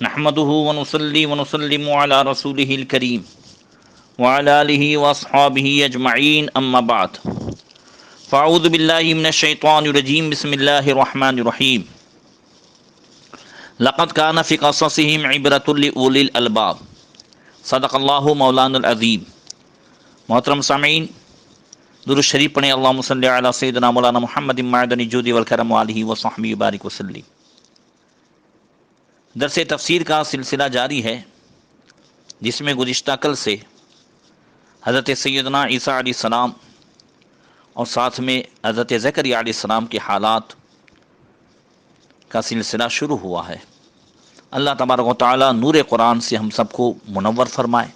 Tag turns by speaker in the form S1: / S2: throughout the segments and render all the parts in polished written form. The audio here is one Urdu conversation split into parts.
S1: نحمده ونصلي ونسلم على رسوله الكريم وعلى آله وأصحابه أجمعين أما بعد فأعوذ بالله من الشيطان الرجيم بسم الله الرحمن الرحيم لقد كان في قصصهم عبرة لأولي الألباب صدق الله مولانا العظيم۔ محترم سامعین، درود شریف پڑھیں۔ اللہم صلی علی سیدنا مولانا محمد معدن الجود والکرم وآلہ وصحبہ وبارک وسلم۔ درس تفسیر کا سلسلہ جاری ہے، جس میں گزشتہ کل سے حضرت سیدنا عیسیٰ علیہ السلام اور ساتھ میں حضرت زکریا علیہ السلام کے حالات کا سلسلہ شروع ہوا ہے۔ اللہ تبارک و تعالی نور قرآن سے ہم سب کو منور فرمائے،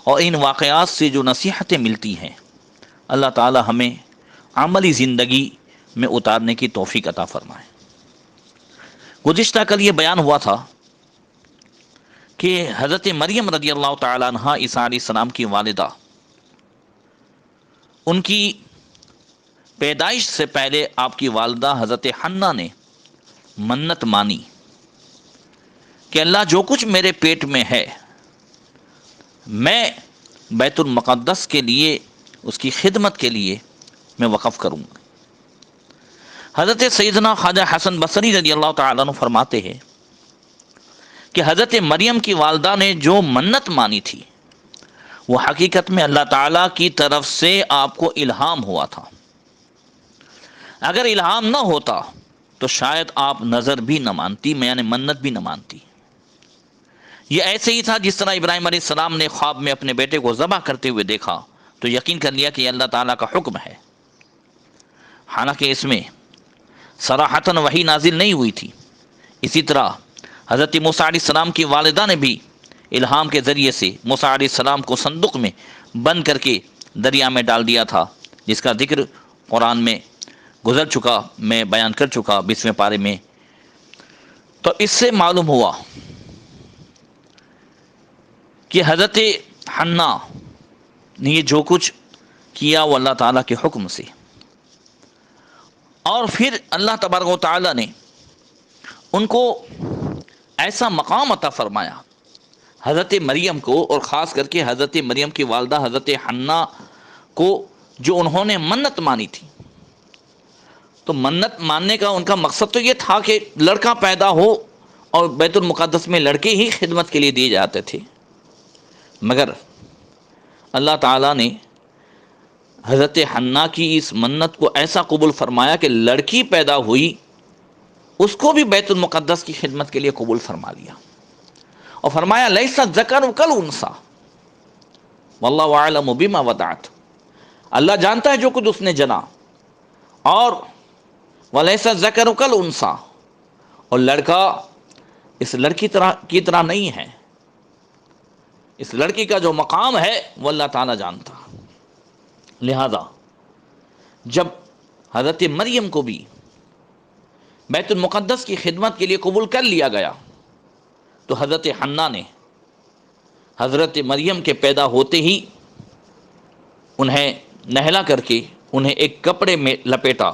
S1: اور ان واقعات سے جو نصیحتیں ملتی ہیں اللہ تعالی ہمیں عملی زندگی میں اتارنے کی توفیق عطا فرمائے۔ گزشتہ کل یہ بیان ہوا تھا کہ حضرت مریم رضی اللہ تعالیٰ عنہ عیسیٰ علیہ السلام کی والدہ، ان کی پیدائش سے پہلے آپ کی والدہ حضرت حنہ نے منت مانی کہ اللہ جو کچھ میرے پیٹ میں ہے میں بیت المقدس کے لیے، اس کی خدمت کے لیے میں وقف کروں گا۔ حضرت سیدنا خواجہ حسن بصری رضی اللہ تعالیٰ عنہ فرماتے ہیں کہ حضرت مریم کی والدہ نے جو منت مانی تھی وہ حقیقت میں اللہ تعالیٰ کی طرف سے آپ کو الہام ہوا تھا۔ اگر الہام نہ ہوتا تو شاید آپ نظر بھی نہ مانتی، یعنی منت بھی نہ مانتی۔ یہ ایسے ہی تھا جس طرح ابراہیم علیہ السلام نے خواب میں اپنے بیٹے کو ذبح کرتے ہوئے دیکھا تو یقین کر لیا کہ یہ اللہ تعالیٰ کا حکم ہے، حالانکہ اس میں صراحتاً وحی نازل نہیں ہوئی تھی۔ اسی طرح حضرت موسیٰ علیہ السلام کی والدہ نے بھی الہام کے ذریعے سے موسیٰ علیہ السلام کو صندوق میں بند کر کے دریا میں ڈال دیا تھا، جس کا ذکر قرآن میں گزر چکا، میں بیان کر چکا 20ویں پارے میں۔ تو اس سے معلوم ہوا کہ حضرت حنہ نے یہ جو کچھ کیا وہ اللہ تعالیٰ کے حکم سے، اور پھر اللہ تبارک و تعالیٰ نے ان کو ایسا مقام عطا فرمایا حضرت مریم کو، اور خاص کر کے حضرت مریم کی والدہ حضرت حنہ کو، جو انہوں نے منت مانی تھی۔ تو منت ماننے کا ان کا مقصد تو یہ تھا کہ لڑکا پیدا ہو، اور بیت المقدس میں لڑکے ہی خدمت کے لیے دیے جاتے تھے، مگر اللہ تعالیٰ نے حضرت حنہ کی اس منت کو ایسا قبول فرمایا کہ لڑکی پیدا ہوئی، اس کو بھی بیت المقدس کی خدمت کے لیے قبول فرما لیا، اور فرمایا لیس الذکر کالانثیٰ واللہ اعلم بما وضعت، اللہ جانتا ہے جو کچھ اس نے جنا، اور ولیس الذکر کالانثیٰ، اور لڑکا اس لڑکی کی طرح نہیں ہے، اس لڑکی کا جو مقام ہے وہ اللہ تعالیٰ جانتا۔ لہذا جب حضرت مریم کو بھی بیت المقدس کی خدمت کے لیے قبول کر لیا گیا تو حضرت حنہ نے حضرت مریم کے پیدا ہوتے ہی انہیں نہلا کر کے انہیں ایک کپڑے میں لپیٹا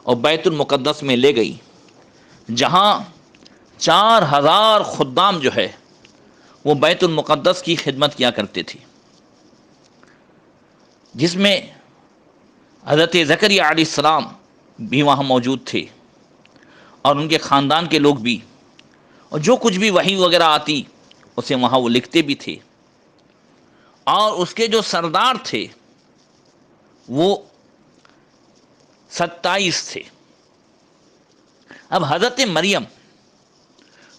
S1: اور بیت المقدس میں لے گئی، جہاں 4000 خدام جو ہے وہ بیت المقدس کی خدمت کیا کرتے تھے، جس میں حضرت زکریا علیہ السلام بھی وہاں موجود تھے، اور ان کے خاندان کے لوگ بھی، اور جو کچھ بھی وحی وغیرہ آتی اسے وہاں وہ لکھتے بھی تھے، اور اس کے جو سردار تھے وہ 27 تھے۔ اب حضرت مریم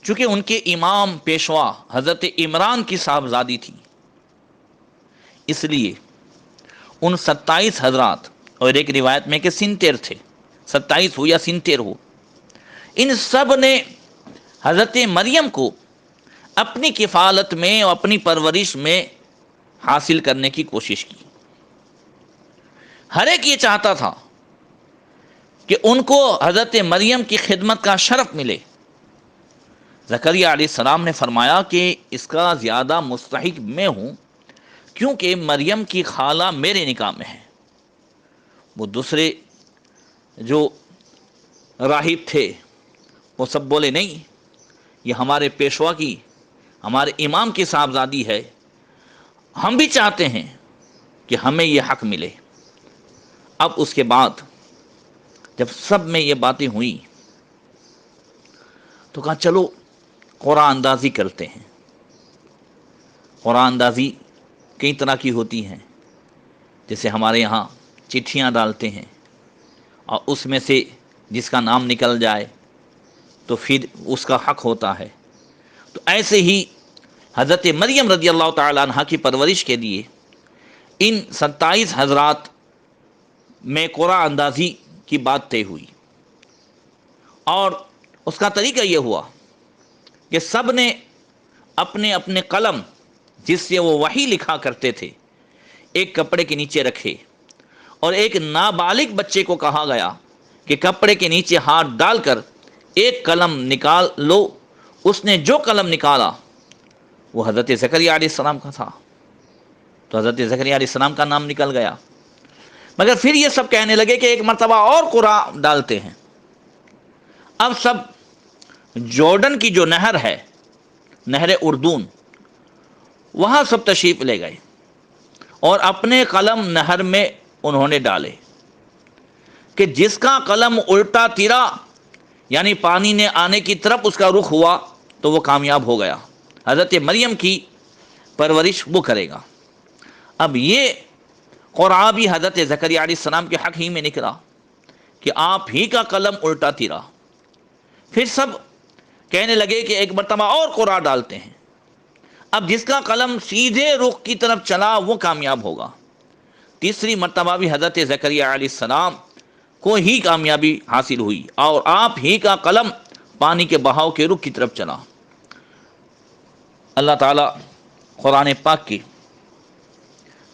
S1: چونکہ ان کے امام پیشوا حضرت عمران کی صاحبزادی تھی، اس لیے ان 27 حضرات، اور ایک روایت میں کہ 73 تھے، 27 ہو یا 73 ہو، ان سب نے حضرت مریم کو اپنی کفالت میں اور اپنی پرورش میں حاصل کرنے کی کوشش کی۔ ہر ایک یہ چاہتا تھا کہ ان کو حضرت مریم کی خدمت کا شرف ملے۔ زکریا علیہ السلام نے فرمایا کہ اس کا زیادہ مستحق میں ہوں، کیونکہ مریم کی خالہ میرے نکاح میں ہے۔ وہ دوسرے جو راہب تھے وہ سب بولے نہیں، یہ ہمارے پیشوا کی، ہمارے امام کی صاحبزادی ہے، ہم بھی چاہتے ہیں کہ ہمیں یہ حق ملے۔ اب اس کے بعد جب سب میں یہ باتیں ہوئیں تو کہا چلو قرآن اندازی کرتے ہیں۔ قرآن اندازی کئی طرح کی ہوتی ہیں، جیسے ہمارے یہاں چٹھیاں ڈالتے ہیں اور اس میں سے جس کا نام نکل جائے تو پھر اس کا حق ہوتا ہے۔ تو ایسے ہی حضرت مریم رضی اللہ تعالی عنہ کی پرورش کے لیے ان 27 حضرات میں قرآن اندازی کی بات طے ہوئی، اور اس کا طریقہ یہ ہوا کہ سب نے اپنے اپنے قلم جس سے وہ وحی لکھا کرتے تھے ایک کپڑے کے نیچے رکھے، اور ایک نابالغ بچے کو کہا گیا کہ کپڑے کے نیچے ہاتھ ڈال کر ایک قلم نکال لو۔ اس نے جو قلم نکالا وہ حضرت زکریا علیہ السلام کا تھا، تو حضرت زکریا علیہ السلام کا نام نکل گیا۔ مگر پھر یہ سب کہنے لگے کہ ایک مرتبہ اور قرآن ڈالتے ہیں۔ اب سب جارڈن کی جو نہر ہے، نہر اردون، وہاں سب تشریف لے گئے اور اپنے قلم نہر میں انہوں نے ڈالے کہ جس کا قلم الٹا تیرا، یعنی پانی نے آنے کی طرف اس کا رخ ہوا، تو وہ کامیاب ہو گیا، حضرت مریم کی پرورش وہ کرے گا۔ اب یہ قرآن بھی حضرت زکریا علیہ السلام کے حق ہی میں نکلا کہ آپ ہی کا قلم الٹا تیرا۔ پھر سب کہنے لگے کہ ایک مرتبہ اور قرآن ڈالتے ہیں، اب جس کا قلم سیدھے رخ کی طرف چلا وہ کامیاب ہوگا۔ تیسری مرتبہ بھی حضرت زکریا علیہ السلام کو ہی کامیابی حاصل ہوئی اور آپ ہی کا قلم پانی کے بہاؤ کے رخ کی طرف چلا۔ اللہ تعالیٰ قرآن پاک کے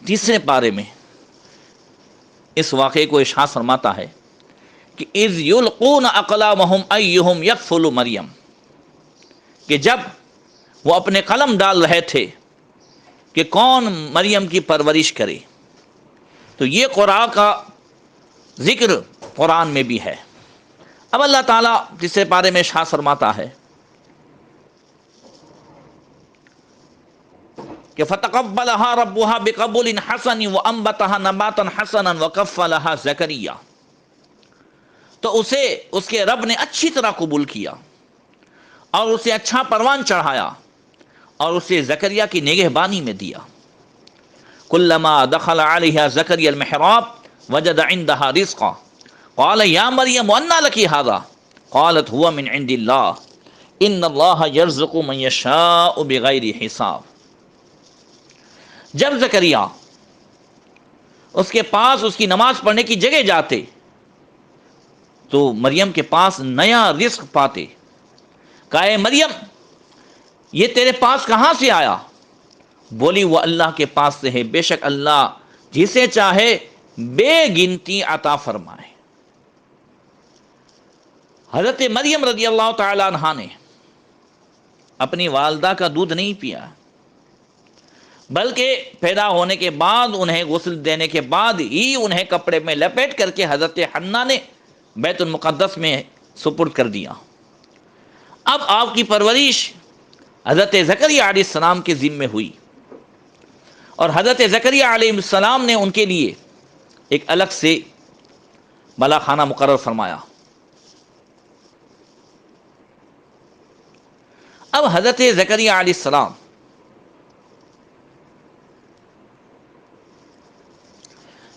S1: تیسرے پارے میں اس واقعے کو ارشاد فرماتا ہے کہ اذ یلقون اقلامہم ایہم یکفل مریم، کہ جب وہ اپنے قلم ڈال رہے تھے کہ کون مریم کی پرورش کرے۔ تو یہ قرآن کا ذکر قرآن میں بھی ہے۔ اب اللہ تعالیٰ تیسرے پارے میں ارشاد فرماتا ہے کہ فتقبلها ربها بقبول حسن وانبتها نباتا حسنا وكفلها زکریا، تو اسے اس کے رب نے اچھی طرح قبول کیا اور اسے اچھا پروان چڑھایا اور اسے زکریا کی نگہبانی میں دیا۔ کلما دخل علیہا زکریا المحراب وجد عندها رزقا قال یا مریم انا لکی ھذا قالت هو من عند اللہ ان اللہ یرزق من یشاء بغیر حساب۔ جب زکریا اس کے پاس اس کی نماز پڑھنے کی جگہ جاتے تو مریم کے پاس نیا رزق پاتے۔ کہا اے مریم یہ تیرے پاس کہاں سے آیا؟ بولی وہ اللہ کے پاس سے ہے، بے شک اللہ جسے چاہے بے گنتی عطا فرمائے۔ حضرت مریم رضی اللہ تعالی عنہا نے اپنی والدہ کا دودھ نہیں پیا، بلکہ پیدا ہونے کے بعد انہیں غسل دینے کے بعد ہی انہیں کپڑے میں لپیٹ کر کے حضرت حنا نے بیت المقدس میں سپرد کر دیا۔ اب آپ کی پرورش حضرت زکریا علیہ السلام کے ذمے ہوئی، اور حضرت زکریا علیہ السلام نے ان کے لیے ایک الگ سے بالا خانہ مقرر فرمایا۔ اب حضرت زکریا علیہ السلام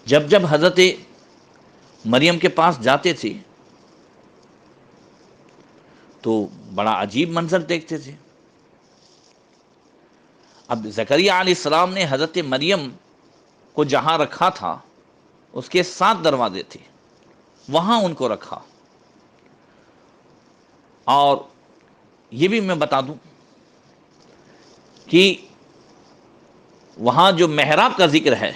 S1: جب حضرت مریم کے پاس جاتے تھے تو بڑا عجیب منظر دیکھتے تھے۔ اب زکریا علیہ السلام نے حضرت مریم کو جہاں رکھا تھا اس کے 7 دروازے تھے، وہاں ان کو رکھا۔ اور یہ بھی میں بتا دوں کہ وہاں جو محراب کا ذکر ہے،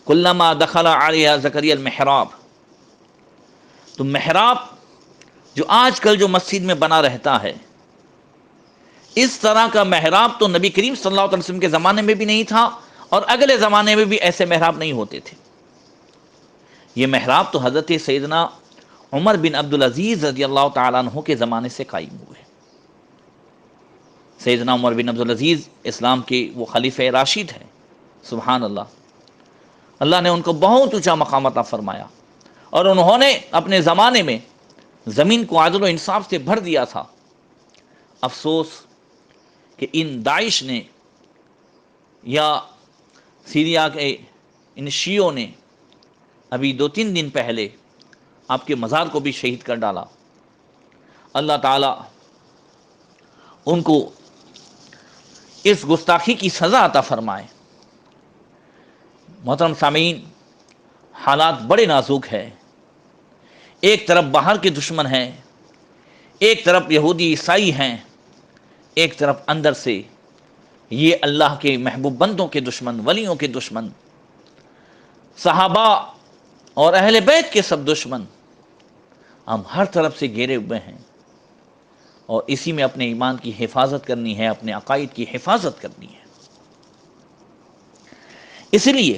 S1: کلما دخل علیہا زکریا المحراب، تو محراب جو آج کل جو مسجد میں بنا رہتا ہے، اس طرح کا محراب تو نبی کریم صلی اللہ علیہ وسلم کے زمانے میں بھی نہیں تھا، اور اگلے زمانے میں بھی ایسے محراب نہیں ہوتے تھے۔ یہ محراب تو حضرت سیدنا عمر بن عبدالعزیز رضی اللہ تعالیٰ عنہ کے زمانے سے قائم ہوئے۔ سیدنا عمر بن عبدالعزیز اسلام کے وہ خلیفہ راشد ہیں، سبحان اللہ۔ اللہ نے ان کو بہت اونچا مقام عطا فرمایا، اور انہوں نے اپنے زمانے میں زمین کو عدل و انصاف سے بھر دیا تھا۔ افسوس کہ ان داعش نے یا سیریا کے ان شیعوں نے ابھی 2-3 دن پہلے آپ کے مزار کو بھی شہید کر ڈالا۔ اللہ تعالیٰ ان کو اس گستاخی کی سزا عطا فرمائے۔ محترم سامعین، حالات بڑے نازک ہیں۔ ایک طرف باہر کے دشمن ہیں، ایک طرف یہودی عیسائی ہیں، ایک طرف اندر سے یہ اللہ کے محبوب بندوں کے دشمن، ولیوں کے دشمن، صحابہ اور اہل بیت کے سب دشمن۔ ہم ہر طرف سے گھیرے ہوئے ہیں، اور اسی میں اپنے ایمان کی حفاظت کرنی ہے، اپنے عقائد کی حفاظت کرنی ہے۔ اس لیے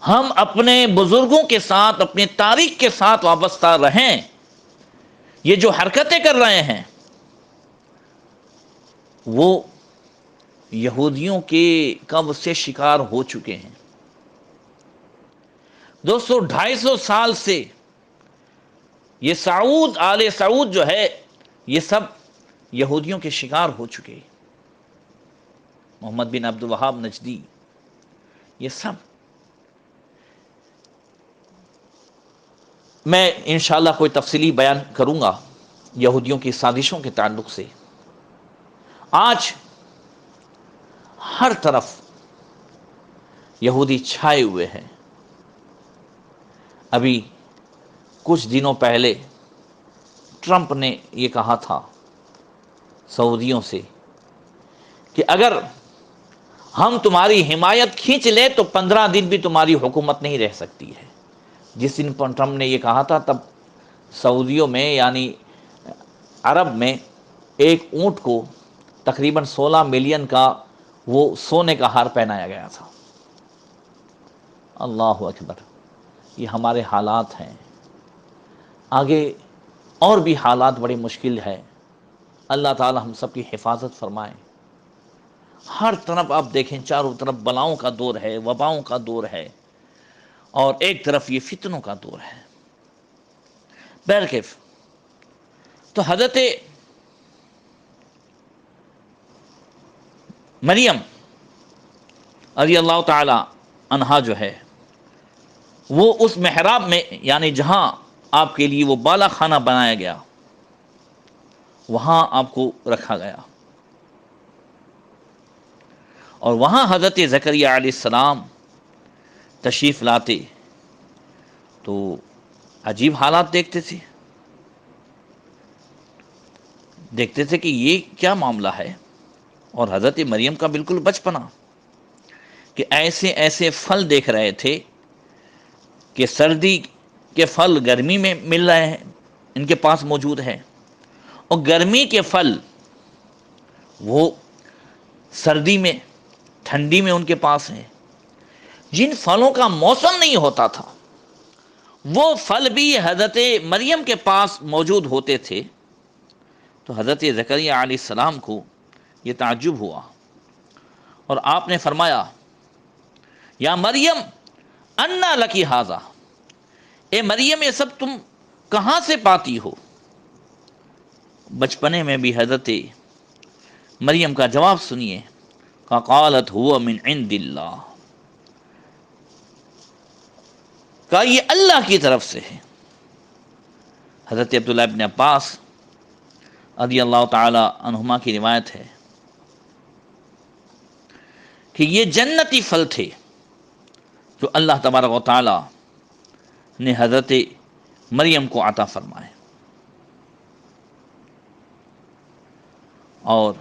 S1: ہم اپنے بزرگوں کے ساتھ، اپنے تاریخ کے ساتھ وابستہ رہیں۔ یہ جو حرکتیں کر رہے ہیں وہ یہودیوں کے کب سے شکار ہو چکے ہیں۔ 200-250 سال سے یہ سعود، آل سعود جو ہے، یہ سب یہودیوں کے شکار ہو چکے۔ محمد بن عبد الوہاب نجدی، یہ سب۔ میں انشاءاللہ کوئی تفصیلی بیان کروں گا یہودیوں کی سازشوں کے تعلق سے۔ آج ہر طرف یہودی چھائے ہوئے ہیں۔ ابھی کچھ دنوں پہلے ٹرمپ نے یہ کہا تھا سعودیوں سے کہ اگر ہم تمہاری حمایت کھینچ لیں تو 15 دن بھی تمہاری حکومت نہیں رہ سکتی ہے۔ جس دن پر ٹرمپ نے یہ کہا تھا، تب سعودیوں میں یعنی عرب میں ایک اونٹ کو تقریباً 16 ملین کا وہ سونے کا ہار پہنایا گیا تھا۔ اللہ اکبر! یہ ہمارے حالات ہیں۔ آگے اور بھی حالات بڑے مشکل ہے۔ اللہ تعالی ہم سب کی حفاظت فرمائے۔ ہر طرف آپ دیکھیں، چاروں طرف بلاؤں کا دور ہے، وباؤں کا دور ہے، اور ایک طرف یہ فتنوں کا دور ہے۔ بہرکیف تو حضرت مریم رضی اللہ تعالی عنہا جو ہے، وہ اس محراب میں یعنی جہاں آپ کے لیے وہ بالا خانہ بنایا گیا، وہاں آپ کو رکھا گیا، اور وہاں حضرت زکریا علیہ السلام تشریف لاتے تو عجیب حالات دیکھتے تھے کہ یہ کیا معاملہ ہے۔ اور حضرت مریم کا بالکل بچپنا کہ ایسے ایسے پھل دیکھ رہے تھے کہ سردی کے پھل گرمی میں مل رہے ہیں، ان کے پاس موجود ہے، اور گرمی کے پھل وہ سردی میں، ٹھنڈی میں ان کے پاس ہیں۔ جن پھلوں کا موسم نہیں ہوتا تھا وہ پھل بھی حضرت مریم کے پاس موجود ہوتے تھے۔ تو حضرت زکریا علیہ السلام کو یہ تعجب ہوا، اور آپ نے فرمایا، یا مریم انا لکی ھذا، اے مریم یہ سب تم کہاں سے پاتی ہو؟ بچپنے میں بھی حضرت مریم کا جواب سنیے، قالت هو من عند اللہ، کہا یہ اللہ کی طرف سے ہے۔ حضرت عبداللہ ابن عباس رضی اللہ تعالی عنہما کی روایت ہے کہ یہ جنتی پھل تھے جو اللہ تبارک و تعالی نے حضرت مریم کو عطا فرمائے۔ اور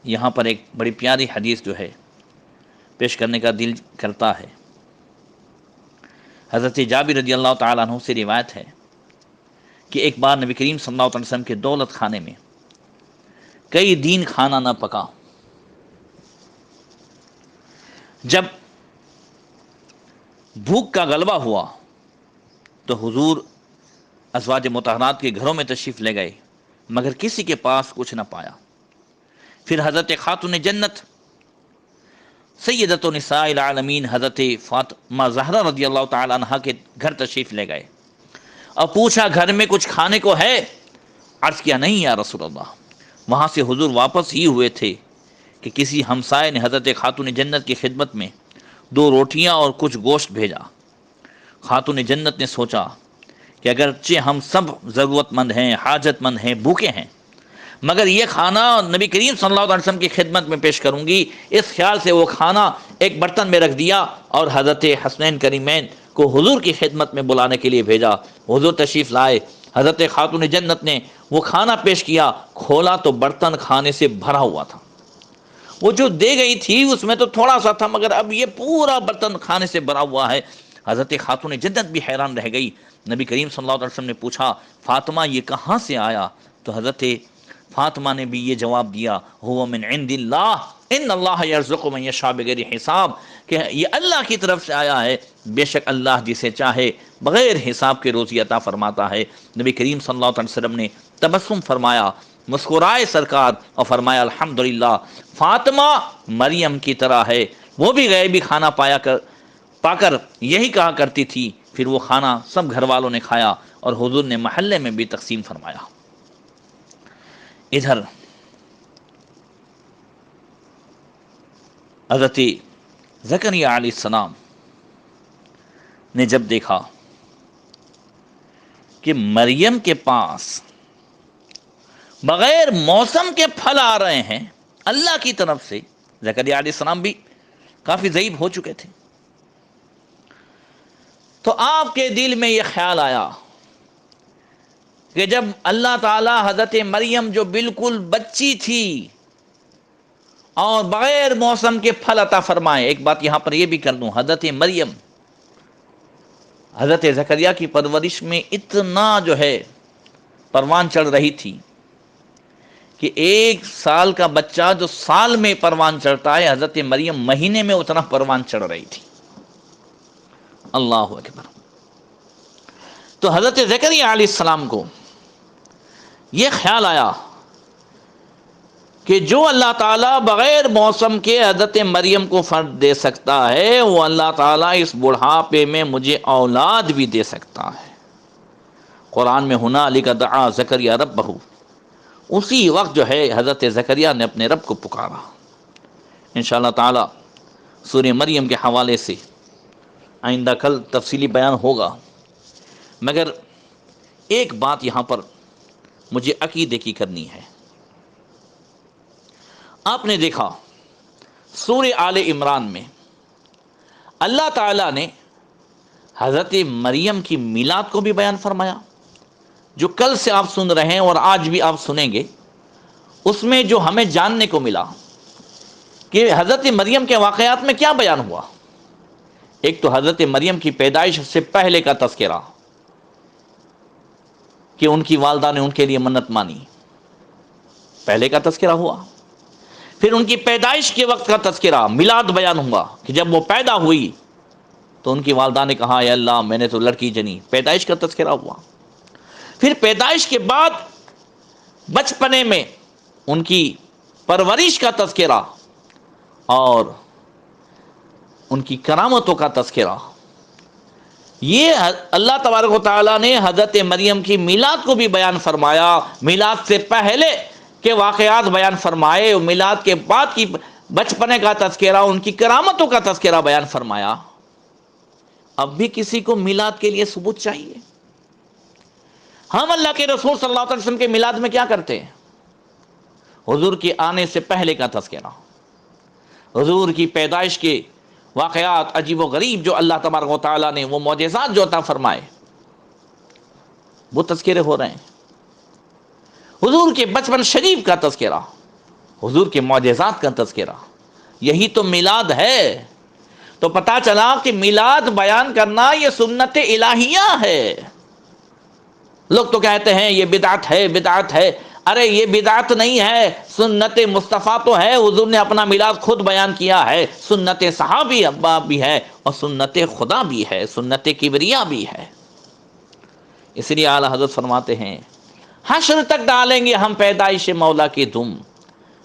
S1: یہاں پر ایک بڑی پیاری حدیث جو ہے پیش کرنے کا دل کرتا ہے۔ حضرت جابر رضی اللہ تعالیٰ عنہ سے روایت ہے کہ ایک بار نبی کریم صلی اللہ علیہ وسلم کے دولت خانے میں کئی دن کھانا نہ پکا۔ جب بھوک کا غلبہ ہوا تو حضور ازواج مطہرات کے گھروں میں تشریف لے گئے مگر کسی کے پاس کچھ نہ پایا۔ پھر حضرت خاتون جنت سیدۃ نساء العالمین حضرت فاطمہ زہرا رضی اللہ تعالی عنہا کے گھر تشریف لے گئے اور پوچھا گھر میں کچھ کھانے کو ہے؟ عرض کیا نہیں یا رسول اللہ۔ وہاں سے حضور واپس ہی ہوئے تھے کہ کسی ہمسائے نے حضرت خاتون جنت کی خدمت میں 2 روٹیاں اور کچھ گوشت بھیجا۔ خاتون جنت نے سوچا کہ اگرچہ ہم سب ضرورت مند ہیں، حاجت مند ہیں، بھوکے ہیں، مگر یہ کھانا نبی کریم صلی اللہ علیہ وسلم کی خدمت میں پیش کروں گی، اس خیال سے وہ کھانا ایک برتن میں رکھ دیا اور حضرت حسنین کریمین کو حضور کی خدمت میں بلانے کے لیے بھیجا۔ حضور تشریف لائے، حضرت خاتون جنت نے وہ کھانا پیش کیا، کھولا تو برتن کھانے سے بھرا ہوا تھا۔ وہ جو دے گئی تھی اس میں تو تھوڑا سا تھا، مگر اب یہ پورا برتن کھانے سے بھرا ہوا ہے۔ حضرت خاتون جنت بھی حیران رہ گئی۔ نبی کریم صلی اللہ علیہ وسلم نے پوچھا فاطمہ یہ کہاں سے آیا؟ تو حضرت فاطمہ نے بھی یہ جواب دیا هو من عند اللہ ان اللہ یرزق من یشاء بغیر حساب، کہ یہ اللہ کی طرف سے آیا ہے، بے شک اللہ جسے چاہے بغیر حساب کے روزی عطا فرماتا ہے۔ نبی کریم صلی اللہ علیہ وسلم نے تبسم فرمایا، مسکرائے سرکار اور فرمایا الحمدللہ فاطمہ مریم کی طرح ہے، وہ بھی غیبی کھانا پا کر یہی کہا کرتی تھی۔ پھر وہ کھانا سب گھر والوں نے کھایا اور حضور نے محلے میں بھی تقسیم فرمایا۔ ادھر حضرت زکریا علیہ السلام نے جب دیکھا کہ مریم کے پاس بغیر موسم کے پھل آ رہے ہیں اللہ کی طرف سے، زکریا علیہ السلام بھی کافی ضعیف ہو چکے تھے، تو آپ کے دل میں یہ خیال آیا کہ جب اللہ تعالی حضرت مریم جو بالکل بچی تھی اور بغیر موسم کے پھل عطا فرمائے۔ ایک بات یہاں پر یہ بھی کر دوں، حضرت مریم حضرت زکریا کی پرورش میں اتنا جو ہے پروان چڑھ رہی تھی کہ 1 سال کا بچہ جو سال میں پروان چڑھتا ہے، حضرت مریم مہینے میں اتنا پروان چڑھ رہی تھی۔ اللہ اکبر۔ تو حضرت زکریا علیہ السلام کو یہ خیال آیا کہ جو اللہ تعالیٰ بغیر موسم کے حضرت مریم کو فرد دے سکتا ہے، وہ اللہ تعالیٰ اس بڑھاپے میں مجھے اولاد بھی دے سکتا ہے۔ قرآن میں ہنالک دعا زکریا ربہ، اسی وقت جو ہے حضرت زکریا نے اپنے رب کو پکارا۔ انشاءاللہ تعالیٰ سورہ مریم کے حوالے سے آئندہ کل تفصیلی بیان ہوگا، مگر ایک بات یہاں پر مجھے عقیدے کی کرنی ہے۔ آپ نے دیکھا سورہ آل عمران میں اللہ تعالیٰ نے حضرت مریم کی میلاد کو بھی بیان فرمایا، جو کل سے آپ سن رہے ہیں اور آج بھی آپ سنیں گے۔ اس میں جو ہمیں جاننے کو ملا کہ حضرت مریم کے واقعات میں کیا بیان ہوا، ایک تو حضرت مریم کی پیدائش سے پہلے کا تذکرہ کہ ان کی والدہ نے ان کے لیے منت مانی، پہلے کا تذکرہ ہوا۔ پھر ان کی پیدائش کے وقت کا تذکرہ، میلاد بیان ہوا کہ جب وہ پیدا ہوئی تو ان کی والدہ نے کہا اے اللہ میں نے تو لڑکی جنی، پیدائش کا تذکرہ ہوا۔ پھر پیدائش کے بعد بچپنے میں ان کی پرورش کا تذکرہ اور ان کی کرامتوں کا تذکرہ۔ یہ اللہ تبارک و تعالیٰ نے حضرت مریم کی میلاد کو بھی بیان فرمایا، میلاد سے پہلے کے واقعات بیان فرمائے، میلاد کے بعد کی بچپنے کا تذکرہ، ان کی کرامتوں کا تذکرہ بیان فرمایا۔ اب بھی کسی کو میلاد کے لیے ثبوت چاہیے۔ ہم اللہ کے رسول صلی اللہ علیہ وسلم کے میلاد میں کیا کرتے ہیں؟ حضور کے آنے سے پہلے کا تذکرہ، حضور کی پیدائش کے واقعات عجیب و غریب جو اللہ تبارک و تعالیٰ نے وہ معجزات جو عطا فرمائے، وہ تذکرے ہو رہے ہیں۔ حضور کے بچپن شریف کا تذکرہ، حضور کے معجزات کا تذکرہ، یہی تو میلاد ہے۔ تو پتہ چلا کہ میلاد بیان کرنا یہ سنت الہیہ ہے۔ لوگ تو کہتے ہیں یہ بدعت ہے، بدعت ہے۔ ارے یہ بدعت نہیں ہے، سنت مصطفیٰ تو ہے، حضور نے اپنا میلاد خود بیان کیا ہے، سنت صحابی ابا بھی ہے اور سنت خدا بھی ہے، سنت کبریا بھی ہے۔ اس لیے اعلیٰ حضرت فرماتے ہیں حشر تک ڈالیں گے ہم پیدائش مولا کی دم،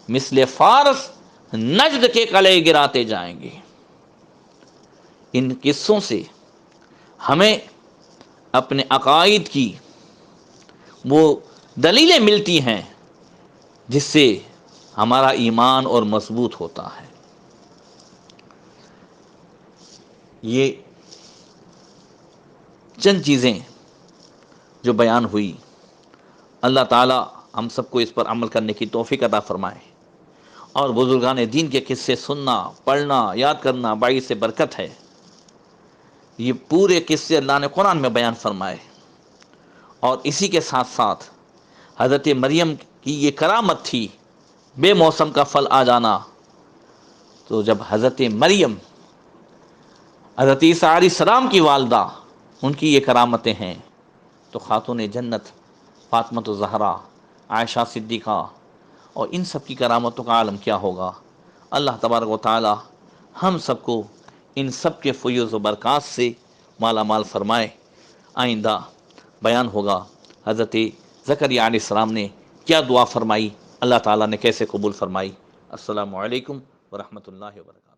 S1: مثل فارس نجد کے قلعے گراتے جائیں گے۔ ان قصوں سے ہمیں اپنے عقائد کی وہ دلیلیں ملتی ہیں جس سے ہمارا ایمان اور مضبوط ہوتا ہے۔ یہ چند چیزیں جو بیان ہوئی، اللہ تعالی ہم سب کو اس پر عمل کرنے کی توفیق عطا فرمائے، اور بزرگان دین کے قصے سننا، پڑھنا، یاد کرنا باعث برکت ہے۔ یہ پورے قصے اللہ نے قرآن میں بیان فرمائے، اور اسی کے ساتھ ساتھ حضرت مریم کی یہ کرامت تھی، بے موسم کا پھل آ جانا۔ تو جب حضرت مریم حضرت عیسیٰ علیہ السلام کی والدہ، ان کی یہ کرامتیں ہیں، تو خاتون جنت فاطمہ الزہرا، عائشہ صدیقہ اور ان سب کی کرامتوں کا عالم کیا ہوگا۔ اللہ تبارک و تعالی ہم سب کو ان سب کے فیوز و برکات سے مالا مال فرمائے۔ آئندہ بیان ہوگا حضرت زکریا علیہ السلام نے کیا دعا فرمائی، اللہ تعالیٰ نے کیسے قبول فرمائی۔ السلام علیکم ورحمۃ اللہ وبرکاتہ۔